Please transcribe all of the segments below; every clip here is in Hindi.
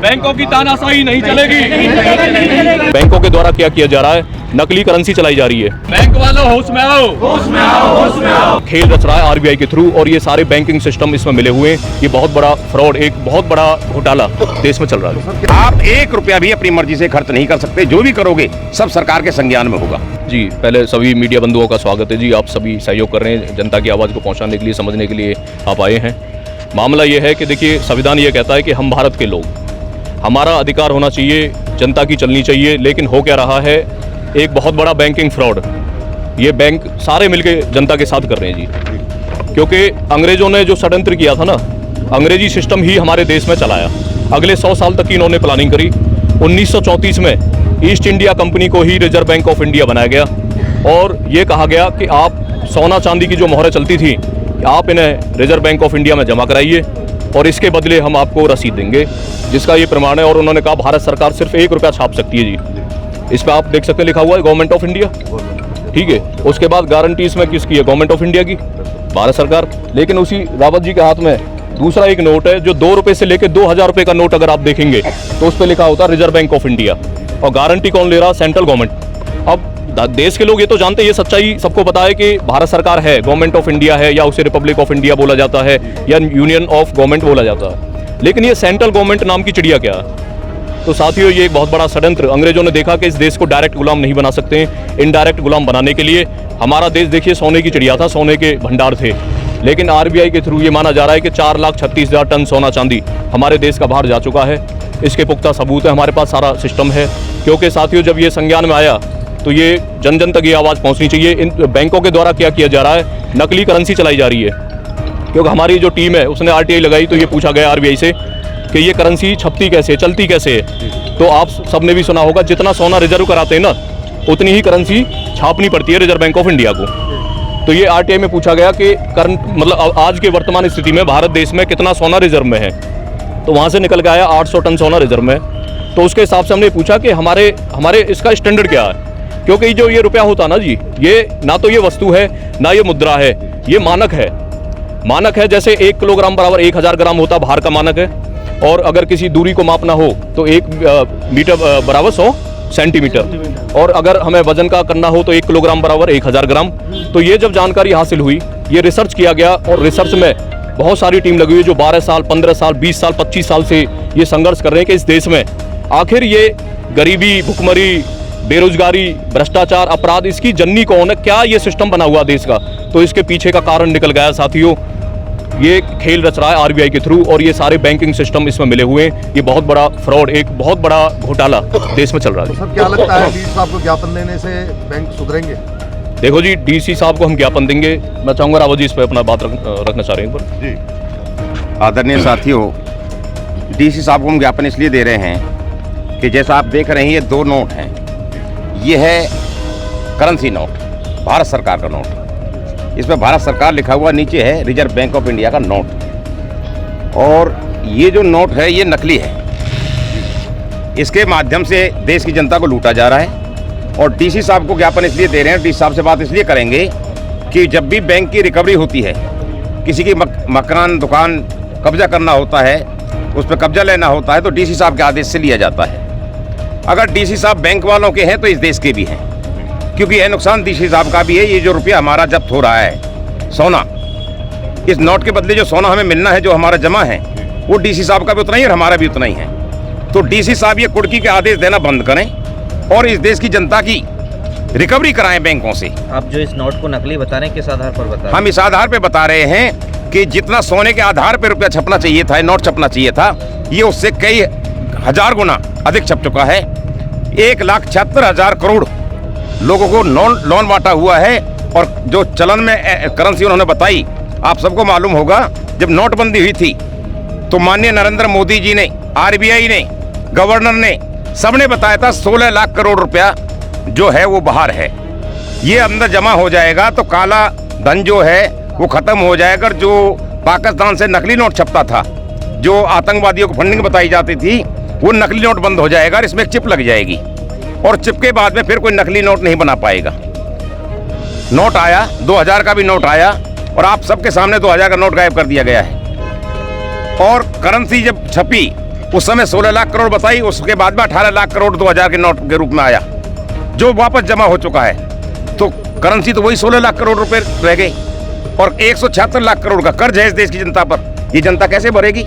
बैंकों की तानाशाही नहीं चलेगी। बैंकों के द्वारा क्या किया जा रहा है, नकली करेंसी चलाई जा रही है। बैंक वालों होश में आओ, होश में आओ, होश में आओ। खेल रच रहा है आरबीआई के थ्रू और ये सारे बैंकिंग सिस्टम इसमें मिले हुए हैं। ये बहुत बड़ा फ्रॉड, एक बहुत बड़ा घोटाला देश में चल रहा है। आप 1 रुपया भी अपनी मर्जी से खर्च नहीं कर सकते, जो भी करोगे सब सरकार के संज्ञान में होगा। जी, पहले सभी मीडिया बंधुओं का स्वागत है जी। आप सभी सहयोग कर रहे हैं, जनता की आवाज़ को पहुंचाने के लिए, समझने के लिए आप आए हैं। मामला ये है कि देखिए, संविधान ये कहता है कि हम भारत के लोग, हमारा अधिकार होना चाहिए, जनता की चलनी चाहिए। लेकिन हो क्या रहा है, एक बहुत बड़ा बैंकिंग फ्रॉड, ये बैंक सारे मिलके जनता के साथ कर रहे हैं जी। क्योंकि अंग्रेजों ने जो षड्यंत्र किया था ना, अंग्रेजी सिस्टम ही हमारे देश में चलाया। अगले 100 साल तक की इन्होंने प्लानिंग करी। 1934 में ईस्ट इंडिया कंपनी को ही रिजर्व बैंक ऑफ इंडिया बनाया गया और ये कहा गया कि आप सोना चांदी की जो मोहरें चलती थी, आप इन्हें रिजर्व बैंक ऑफ इंडिया में जमा कराइए और इसके बदले हम आपको रसीद देंगे, जिसका ये प्रमाण है। और उन्होंने कहा भारत सरकार सिर्फ 1 रुपया छाप सकती है जी। इस पर आप देख सकते हैं लिखा हुआ है गवर्नमेंट ऑफ इंडिया, ठीक है। उसके बाद गारंटी इसमें किसकी है, गवर्नमेंट ऑफ इंडिया की, भारत सरकार। लेकिन उसी रावत जी के हाथ में दूसरा एक नोट है जो 2 रुपये से लेकर 2000 रुपये का नोट अगर आप देखेंगे तो उस पर लिखा होता है रिजर्व बैंक ऑफ इंडिया। और गारंटी कौन ले रहा, सेंट्रल गवर्नमेंट। अब देश के लोग ये तो जानते हैं, ये सच्चाई सबको पता है कि भारत सरकार है, गवर्नमेंट ऑफ इंडिया है, या उसे रिपब्लिक ऑफ इंडिया बोला जाता है या यूनियन ऑफ गवर्नमेंट बोला जाता है। लेकिन ये सेंट्रल गवर्नमेंट नाम की चिड़िया क्या है? तो साथियों, ये एक बहुत बड़ा षड्यंत्र। अंग्रेजों ने देखा कि इस देश को डायरेक्ट गुलाम नहीं बना सकते हैं, इनडायरेक्ट गुलाम बनाने के लिए हमारा देश देखिए सोने की चिड़िया था, सोने के भंडार थे। लेकिन आरबीआई के थ्रू ये माना जा रहा है कि 4,36,000 टन सोना चांदी हमारे देश का बाहर जा चुका है। इसके पुख्ता सबूत है, हमारे पास सारा सिस्टम है। क्योंकि साथियों, जब ये संज्ञान में आया तो ये जन जन तक ये आवाज़ पहुंचनी चाहिए। इन बैंकों के द्वारा क्या किया जा रहा है, नकली करेंसी चलाई जा रही है। क्योंकि हमारी जो टीम है उसने आरटीआई लगाई तो ये पूछा गया आरबीआई से कि ये करेंसी छपती कैसे, चलती कैसे है। तो आप सबने भी सुना होगा, जितना सोना रिजर्व कराते हैं ना, उतनी ही करेंसी छापनी पड़ती है रिजर्व बैंक ऑफ इंडिया को। तो ये आरटीआई में पूछा गया कि करंट मतलब आज के वर्तमान स्थिति में भारत देश में कितना सोना रिजर्व में है। तो वहाँ से निकल के आया 800 टन सोना रिजर्व में। तो उसके हिसाब से हमने पूछा कि हमारे इसका स्टैंडर्ड क्या है। क्योंकि जो ये रुपया होता ना जी, ये ना तो ये वस्तु है ना ये मुद्रा है, ये मानक है। मानक है, जैसे 1 किलोग्राम बराबर 1000 ग्राम होता भार का मानक है। और अगर किसी दूरी को मापना हो तो 1 मीटर बराबर 100 सेंटीमीटर। और अगर हमें वजन का करना हो तो 1 किलोग्राम बराबर 1000 ग्राम। तो ये जब जानकारी हासिल हुई, ये रिसर्च किया गया और रिसर्च में बहुत सारी टीम लगी हुई है जो 12 साल, 15 साल, 20 साल, 25 साल से ये संघर्ष कर रहे हैं कि इस देश में आखिर ये गरीबी, भुखमरी, बेरोजगारी, भ्रष्टाचार, अपराध, इसकी जननी कौन है, क्या ये सिस्टम बना हुआ देश का। तो इसके पीछे का कारण निकल गया साथियों। ये खेल रच रहा है आरबीआई के थ्रू और ये सारे बैंकिंग सिस्टम इसमें मिले हुए हैं। ये बहुत बड़ा फ्रॉड, एक बहुत बड़ा घोटाला देश में चल रहा है। तो सर, क्या लगता है डीसी साहब को ज्ञापन देने से बैंक सुधरेंगे? देखो जी, डीसी साहब को हम ज्ञापन देंगे। मैं चाहूंगा रावत जी इस पर अपना बात रखना चाह रहे हैं जी। आदरणीय साथियों, डीसी साहब को हम ज्ञापन इसलिए दे रहे हैं कि जैसा आप देख रहे हैं, ये 2 नोट हैं। ये है करेंसी नोट, भारत सरकार का नोट। इसमें भारत सरकार लिखा हुआ, नीचे है रिजर्व बैंक ऑफ इंडिया का नोट। और ये जो नोट है ये नकली है। इसके माध्यम से देश की जनता को लूटा जा रहा है। और डीसी साहब को ज्ञापन इसलिए दे रहे हैं, डीसी साहब से बात इसलिए करेंगे कि जब भी बैंक की रिकवरी होती है, किसी की मकान, दुकान कब्जा करना होता है, उस पर कब्जा लेना होता है, तो डीसी साहब के आदेश से लिया जाता है। अगर डीसी साहब बैंक वालों के हैं तो इस देश के भी हैं, क्योंकि यह नुकसान डीसी साहब का भी है। ये जो रुपया हमारा जब्त हो रहा है, सोना, इस नोट के बदले जो सोना हमें मिलना है, जो हमारा जमा है, वो डीसी साहब का भी उतना ही और हमारा भी उतना ही है। तो डीसी साहब ये कुर्की के आदेश देना बंद करें और इस देश की जनता की रिकवरी कराएं बैंकों से। आप जो इस नोट को नकली बता रहे हैं, किस आधार पर बता रहे हैं? हम इस आधार पर बता रहे हैं कि जितना सोने के आधार पर रुपया छपना चाहिए था, नोट छपना चाहिए था, ये उससे कई हजार गुना अधिक छप चुका है। 1,76,000 करोड़ लोगों को लोन बांटा हुआ है। और जो चलन में करेंसी उन्होंने बताई, आप सबको मालूम होगा, जब नोटबंदी हुई थी तो माननीय नरेंद्र मोदी जी ने, आरबीआई ने, गवर्नर ने, सबने बताया था 16 लाख करोड़ रुपया जो है वो बाहर है। ये अंदर जमा हो जाएगा तो काला धन जो है वो खत्म हो जाएगा। जो पाकिस्तान से नकली नोट छपता था, जो आतंकवादियों को फंडिंग बताई जाती थी, वो नकली नोट बंद हो जाएगा और इसमें एक चिप लग जाएगी। और चिप के बाद में फिर कोई नकली नोट नहीं बना पाएगा। नोट आया, 2000 का भी नोट आया और आप सबके सामने 2000 का नोट गायब कर दिया गया है। और करेंसी जब छपी उस समय 16 लाख करोड़ बताई, उसके बाद में 18 लाख करोड़ 2000 के नोट के रूप में आया, जो वापस जमा हो चुका है। तो करेंसी तो वही 16 लाख करोड़ रुपए रह गई, और 176 लाख करोड़ का कर्ज है इस देश की जनता पर। ये जनता कैसे भरेगी?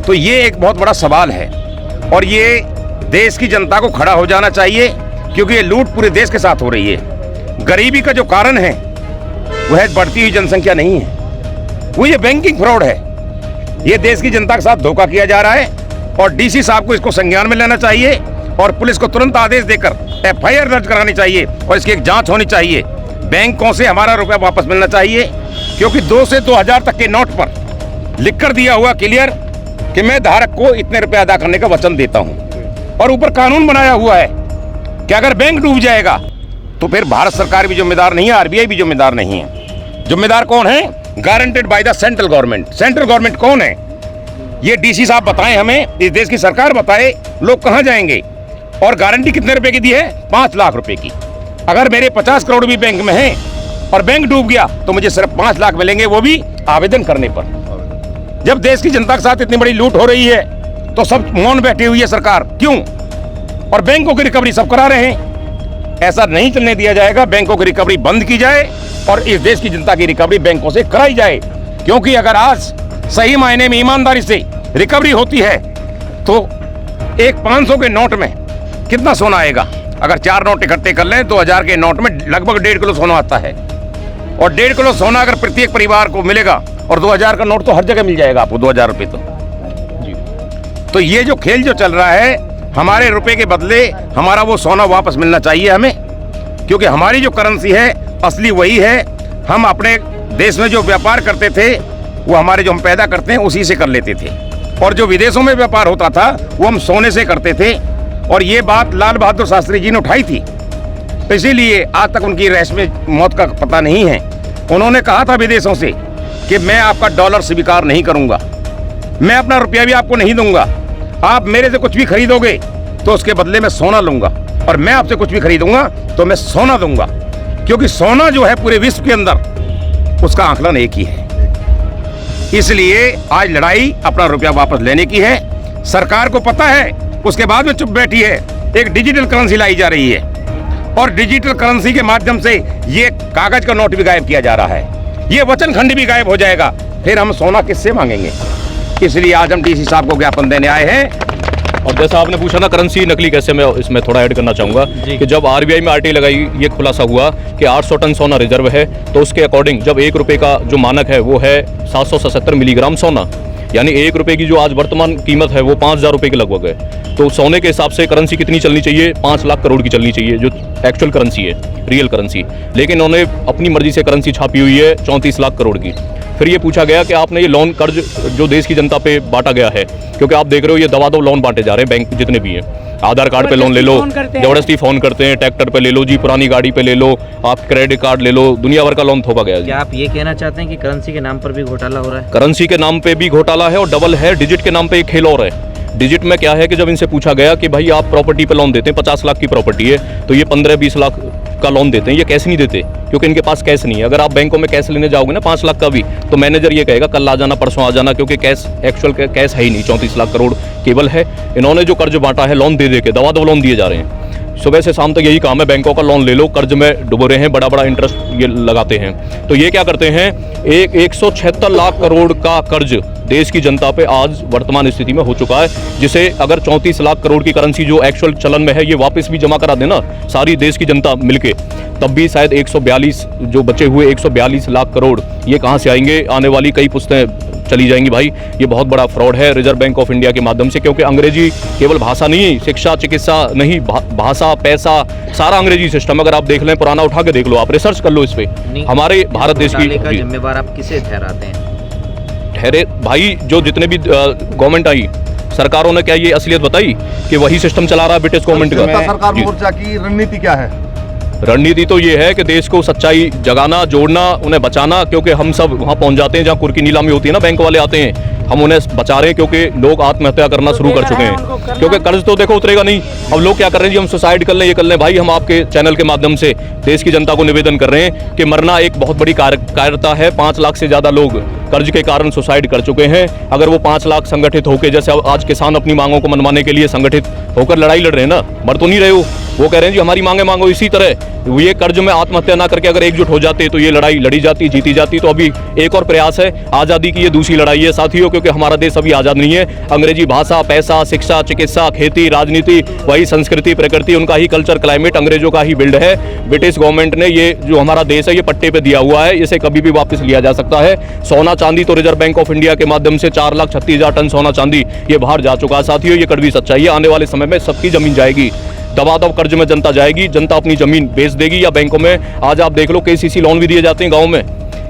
तो ये एक बहुत बड़ा सवाल है, और ये देश की जनता को खड़ा हो जाना चाहिए, क्योंकि ये लूट पूरे देश के साथ हो रही है। गरीबी का जो कारण है वह बढ़ती हुई जनसंख्या नहीं है, वो ये बैंकिंग फ्रॉड है। ये देश की जनता के साथ धोखा किया जा रहा है, और डीसी साहब को इसको संज्ञान में लेना चाहिए, और पुलिस को तुरंत आदेश देकर एफआईआर दर्ज करानी चाहिए, और इसकी एक जांच होनी चाहिए। बैंकों से हमारा रुपया वापस मिलना चाहिए, क्योंकि 2 से 2000 तक के नोट पर लिख कर दिया हुआ क्लियर कि मैं धारक को इतने रुपए अदा करने का वचन देता हूं, और ऊपर कानून बनाया हुआ है कि अगर बैंक डूब जाएगा तो फिर भारत सरकार भी जिम्मेदार नहीं है, आरबीआई भी जिम्मेदार नहीं है। जिम्मेदार कौन है? Guaranteed by the central government. Central government कौन है? ये डीसी साहब बताएं हमें, इस देश की सरकार बताए, लोग कहां जाएंगे? और गारंटी कितने रुपए की दी है? 5 लाख रुपए की। अगर मेरे 50 करोड़ भी बैंक में हैं और बैंक डूब गया तो मुझे सिर्फ 5 लाख मिलेंगे, वो भी आवेदन करने पर। जब देश की जनता के साथ इतनी बड़ी लूट हो रही है तो सब मौन बैठी हुई है सरकार, क्यों? और बैंकों की रिकवरी सब करा रहे हैं। ऐसा नहीं चलने दिया जाएगा। बैंकों की रिकवरी बंद की जाए और इस देश की जनता की रिकवरी बैंकों से कराई जाए, क्योंकि अगर आज सही मायने में ईमानदारी से रिकवरी होती है तो एक 500 के नोट में कितना सोना आएगा? अगर 4 नोट इकट्ठे कर लें 2000 के नोट में लगभग 1.5 किलो सोना आता है, और 1.5 किलो सोना अगर प्रत्येक परिवार को मिलेगा, और 2000 का नोट तो हर जगह मिल जाएगा आपको, 2000 रुपये तो ये जो खेल जो चल रहा है, हमारे रुपए के बदले हमारा वो सोना वापस मिलना चाहिए हमें, क्योंकि हमारी जो करेंसी है असली वही है। हम अपने देश में जो व्यापार करते थे वो हमारे जो हम पैदा करते हैं उसी से कर लेते थे, और जो विदेशों में व्यापार होता था वो हम सोने से करते थे। और ये बात लाल बहादुर शास्त्री जी ने उठाई थी, तो इसीलिए आज तक उनकी रहस्यमय मौत का पता नहीं है। उन्होंने कहा था विदेशों से कि मैं आपका डॉलर स्वीकार नहीं करूंगा, मैं अपना रुपया भी आपको नहीं दूंगा, आप मेरे से कुछ भी खरीदोगे तो उसके बदले मैं सोना लूंगा, और मैं आपसे कुछ भी खरीदूंगा तो मैं सोना दूंगा, क्योंकि सोना जो है पूरे विश्व के अंदर उसका आंकलन एक ही है। इसलिए आज लड़ाई अपना रुपया वापस लेने की है। सरकार को पता है, उसके बाद में चुप बैठी है। एक डिजिटल करेंसी लाई जा रही है, और डिजिटल करेंसी के माध्यम से ये कागज का नोट भी गायब किया जा रहा है, ये वचन खंड भी गायब हो जाएगा। फिर हम सोना किससे मांगेंगे? इसलिए आज हम डीसी साहब को ज्ञापन देने आए हैं। और जैसा आपने पूछा ना करेंसी नकली कैसे, मैं इसमें थोड़ा ऐड करना चाहूँगा कि जब आरबीआई में आरटीआई लगाई, ये खुलासा हुआ कि 800 टन सोना रिजर्व है, तो उसके अकॉर्डिंग जब 1 रुपये का जो मानक है वो है 777 मिलीग्राम सोना, यानी 1 रुपये की जो आज वर्तमान कीमत है वो 5000 रुपये के लगभग है। तो सोने के हिसाब से करेंसी कितनी चलनी चाहिए? 5 लाख करोड़ की चलनी चाहिए, जो एक्चुअल करेंसी है, रियल करेंसी। लेकिन उन्होंने अपनी मर्जी से करेंसी छापी हुई है 34 लाख करोड़ की। फिर ये पूछा गया कि आपने ये लोन कर्ज जो देश की जनता पे बांटा गया है, क्योंकि आप देख रहे हो ये दबादब लोन बांटे जा रहे हैं, बैंक जितने भी हैं, आधार कार्ड पे लोन ले लो, जबरदस्ती फोन करते हैं, ट्रैक्टर पे ले लो जी, पुरानी गाड़ी पे ले लो, आप क्रेडिट कार्ड ले लो, दुनिया भर का लोन थोपा गया। क्या आप ये कहना चाहते हैं कि करेंसी के नाम पर भी घोटाला हो रहा है? करेंसी के नाम पे भी घोटाला है और डबल है, डिजिट के नाम पे एक खेल और है। डिजिट में क्या है कि जब इनसे पूछा गया कि भाई आप प्रॉपर्टी पे लोन देते हैं, 50 लाख की प्रॉपर्टी है तो ये 15-20 लाख का लोन देते हैं, ये कैश नहीं देते क्योंकि इनके पास कैश नहीं है। अगर आप बैंकों में कैश लेने जाओगे ना 5 लाख का भी, तो मैनेजर ये कहेगा कल आ जाना, परसों आ जाना, क्योंकि कैश एक्चुअल कैश है ही नहीं। 34 लाख करोड़ केवल है। इन्होंने जो कर्ज बांटा है लोन दे दे के, दवा लोन दिए जा रहे हैं। सुबह से शाम तक यही काम है, बैंकों का लोन ले लो, कर्ज में डूबे रहे हैं, बड़ा इंटरेस्ट ये लगाते हैं। तो ये क्या करते हैं, 176 लाख करोड़ का कर्ज देश की जनता पे आज वर्तमान स्थिति में हो चुका है, जिसे अगर 34 लाख करोड़ की करेंसी जो एक्चुअल चलन में है ये वापस भी जमा करा देना सारी देश की जनता मिलके, तब भी शायद 142 जो बचे हुए 142 लाख करोड़ ये कहाँ से आएंगे? आने वाली कई पुश्तें चली जाएंगी भाई। ये बहुत बड़ा फ्रॉड है रिजर्व बैंक ऑफ इंडिया के माध्यम से, क्योंकि अंग्रेजी केवल भाषा नहीं, शिक्षा चिकित्सा नहीं, भाषा पैसा सारा अंग्रेजी सिस्टम। अगर आप देख लें, पुराना उठा के देख लो, आप रिसर्च कर लो इस पे, हमारे भारत देश की जिम्मेवार आप किसे ठहराते हैं? ठहरे भाई, जो जितने भी गवर्नमेंट आई, सरकारों ने क्या ये असलियत बताई कि वही सिस्टम चला रहा है ब्रिटिश गवर्नमेंट का? सरकार मोर्चा की रणनीति क्या है? रणनीति तो ये है कि देश को सच्चाई जगाना, जोड़ना, उन्हें बचाना, क्योंकि हम सब वहाँ पहुँच जाते हैं जहाँ कुर्की नीलामी होती है ना, बैंक वाले आते हैं, हम उन्हें बचा रहे हैं, क्योंकि लोग आत्महत्या करना शुरू कर चुके हैं। क्योंकि कर्ज तो देखो उतरेगा नहीं। अब लोग क्या कर रहे हैं जी, हम सुसाइड कर लें, ये कर लें। भाई हम आपके चैनल के माध्यम से देश की जनता को निवेदन कर रहे हैं कि मरना एक बहुत बड़ी कायरता है। 5 लाख से ज़्यादा लोग कर्ज के कारण सुसाइड कर चुके हैं। अगर वो 5 लाख संगठित होकर, जैसे आज किसान अपनी मांगों को मनवाने के लिए संगठित होकर लड़ाई लड़ रहे हैं ना, मर तो नहीं रहे हो। वो कह रहे हैं जी हमारी मांगे मांगो। इसी तरह ये कर्ज में आत्महत्या ना करके अगर एकजुट हो जाते तो ये लड़ाई लड़ी जाती, जीती जाती। तो अभी एक और प्रयास है, आज़ादी की ये दूसरी लड़ाई है साथियों, क्योंकि हमारा देश अभी आज़ाद नहीं है। अंग्रेजी भाषा, पैसा, शिक्षा, चिकित्सा, खेती, राजनीति, वही संस्कृति, प्रकृति, उनका ही कल्चर, क्लाइमेट अंग्रेजों का ही बिल्ड है। ब्रिटिश गवर्नमेंट ने ये जो हमारा देश है ये पट्टे पे दिया हुआ है, इसे कभी भी वापस लिया जा सकता है। सोना चांदी तो रिजर्व बैंक ऑफ इंडिया के माध्यम से 4,36,000 टन सोना चांदी ये बाहर जा चुका है साथियों। ये कड़वी सच्चाई है। आने वाले समय में सबकी जमीन जाएगी, दबादब कर्ज में जनता जाएगी। जनता अपनी जमीन बेच देगी या बैंकों में। आज आप देख लो केसीसी लोन भी दिए जाते हैं गाँव में।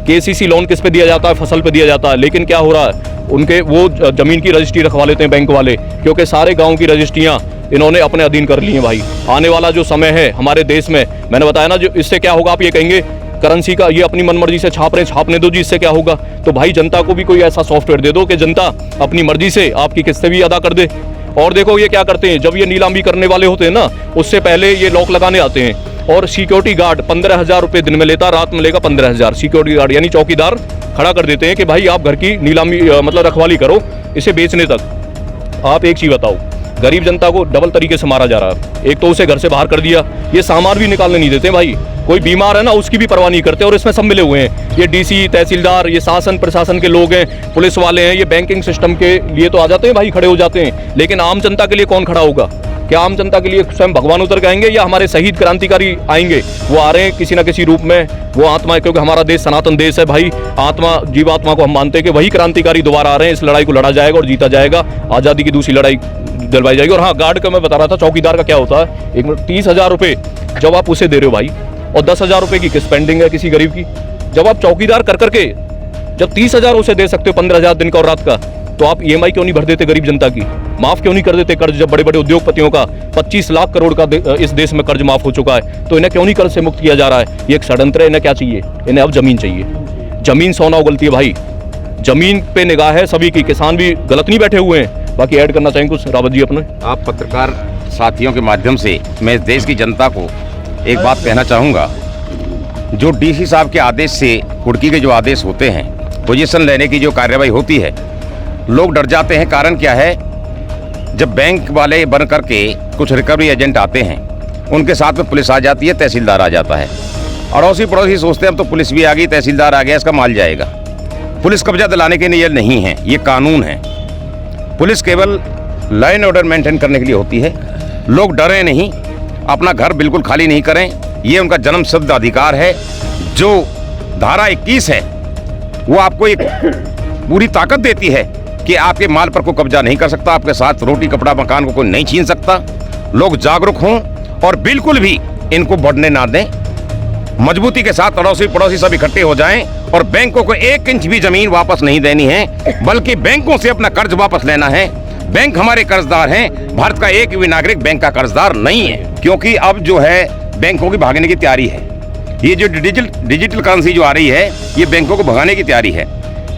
केसीसी लोन किस पे दिया जाता है? फसल पे दिया जाता है। लेकिन क्या हो रहा है, उनके वो जमीन की रजिस्ट्री रखवा लेते हैं बैंक वाले, क्योंकि सारे गाँव की रजिस्ट्रियाँ इन्होंने अपने अधीन कर ली हैं। भाई आने वाला जो समय है हमारे देश में, मैंने बताया ना, जो इससे क्या होगा, आप ये कहेंगे करेंसी का ये अपनी मनमर्जी से छाप रहे हैं, छापने दो जी, इससे क्या होगा? तो भाई जनता को भी कोई ऐसा सॉफ्टवेयर दे दो कि जनता अपनी मर्जी से आपकी किस्तें भी अदा कर दे। और देखो ये क्या करते हैं, जब ये नीलामी करने वाले होते हैं ना, उससे पहले ये लॉक लगाने आते हैं और सिक्योरिटी गार्ड 15,000 रुपये दिन में लेता, रात में लेगा 15,000। सिक्योरिटी गार्ड यानी चौकीदार खड़ा कर देते हैं कि भाई आप घर की नीलामी मतलब रखवाली करो, इसे बेचने तक। आप एक चीज़ बताओ, गरीब जनता को डबल तरीके से मारा जा रहा है। एक तो उसे घर से बाहर कर दिया, ये सामान भी निकालने नहीं देते भाई। कोई बीमार है ना, उसकी भी परवाह नहीं करते। और इसमें सब मिले हुए हैं, ये डीसी, तहसीलदार, ये शासन प्रशासन के लोग हैं, पुलिस वाले हैं, ये बैंकिंग सिस्टम के लिए तो आ जाते हैं भाई, खड़े हो जाते हैं। लेकिन आम जनता के लिए कौन खड़ा होगा? क्या आम जनता के लिए स्वयं भगवान उतर के आएंगे या हमारे शहीद क्रांतिकारी आएंगे? वो आ रहे हैं किसी ना किसी रूप में, वो आत्मा, क्योंकि हमारा देश सनातन देश है भाई। आत्मा, जीवात्मा को हम मानते हैं कि वही क्रांतिकारी दोबारा आ रहे हैं। इस लड़ाई को लड़ा जाएगा और जीता जाएगा। आज़ादी की दूसरी लड़ाई दिलवाई जाएगी। और हाँ, गार्ड का मैं बता रहा था, चौकीदार का क्या होता है, 30,000 रुपये जब आप उसे दे रहे हो भाई, और 10,000 रुपये की किस्त पेंडिंग है किसी गरीब की, जब आप चौकीदार कर करके जब 30,000 उसे दे सकते हो 15,000 दिन का और रात का, तो आप EMI क्यों नहीं भर देते गरीब जनता की? माफ क्यों नहीं कर देते कर्ज? जब बड़े बड़े उद्योगपतियों का 25 लाख करोड़ का इस देश में कर्ज माफ हो चुका है, तो इन्हें क्यों नहीं कर्ज से मुक्त किया जा रहा है? ये एक षड्यंत्र है। इन्हें क्या चाहिए? इन्हें अब जमीन चाहिए। जमीन सोना उगलती है भाई, जमीन पे निगाह है सभी की। किसान भी गलत नहीं बैठे हुए हैं। बाकी ऐड करना चाहेंगे कुछ रावत जी अपने? आप पत्रकार साथियों के माध्यम से मैं इस देश की जनता को एक बात कहना चाहूँगा। जो DC साहब के आदेश से कुर्की के जो आदेश होते हैं, पोजीशन लेने की जो कार्रवाई होती है, लोग डर जाते हैं। कारण क्या है, जब बैंक वाले बन करके कुछ रिकवरी एजेंट आते हैं, उनके साथ में पुलिस आ जाती है, तहसीलदार आ जाता है। अड़ोसी पड़ोसी सोचते हैं अब तो पुलिस भी आ गई, तहसीलदार आ गया, इसका माल जाएगा। पुलिस कब्जा दिलाने के लिए नहीं है, ये कानून है। पुलिस केवल लॉ एंड ऑर्डर मेंटेन करने के लिए होती है। लोग डरें नहीं, अपना घर बिल्कुल खाली नहीं करें, ये उनका जन्म सिद्ध अधिकार है। जो धारा 21 है वो आपको एक पूरी ताकत देती है कि आपके माल पर कोई कब्जा नहीं कर सकता, आपके साथ रोटी कपड़ा मकान को कोई नहीं छीन सकता। लोग जागरूक हों और बिल्कुल भी इनको बढ़ने ना दें। मजबूती के साथ अड़ोसी पड़ोसी सब इकट्ठे हो जाएं और बैंकों को 1 इंच भी जमीन वापस नहीं देनी है, बल्कि बैंकों से अपना कर्ज वापस लेना है। बैंक हमारे कर्जदार हैं, भारत का एक भी नागरिक बैंक का कर्जदार नहीं है। क्योंकि अब जो है बैंकों की भागने की तैयारी है। ये जो डिजिटल करेंसी जो आ रही है, ये बैंकों को भगाने की तैयारी है।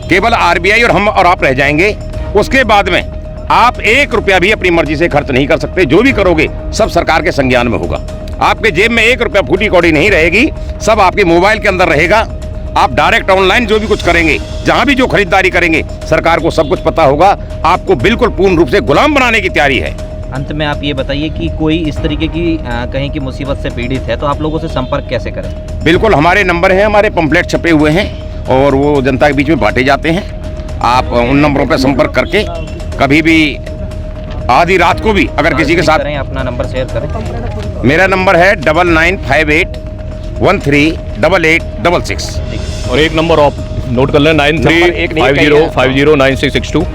केवल RBI और हम और आप रह जाएंगे। उसके बाद में आप 1 रुपया भी अपनी मर्जी से खर्च नहीं कर सकते। जो भी करोगे सब सरकार के संज्ञान में होगा। आपके जेब में 1 रुपया फूटी कौड़ी नहीं रहेगी, सब आपके मोबाइल के अंदर रहेगा। आप डायरेक्ट ऑनलाइन जो भी कुछ करेंगे, जहां भी जो खरीदारी करेंगे, सरकार को सब कुछ पता होगा। आपको बिल्कुल पूर्ण रूप से गुलाम बनाने की तैयारी है। अंत में आप ये बताइए कि कोई इस तरीके की कहीं की मुसीबत से पीड़ित है तो आप लोगों से संपर्क कैसे करें? बिल्कुल, हमारे नंबर हैं, हमारे पंपलेट छपे हुए हैं और वो जनता के बीच में बांटे जाते हैं। आप उन नंबरों पर संपर्क करके कभी भी आधी रात को भी अगर किसी के साथ अपना नंबर शेयर करें। मेरा नंबर है 9958138866। और एक नंबर आप नोट कर लें, 9350509662।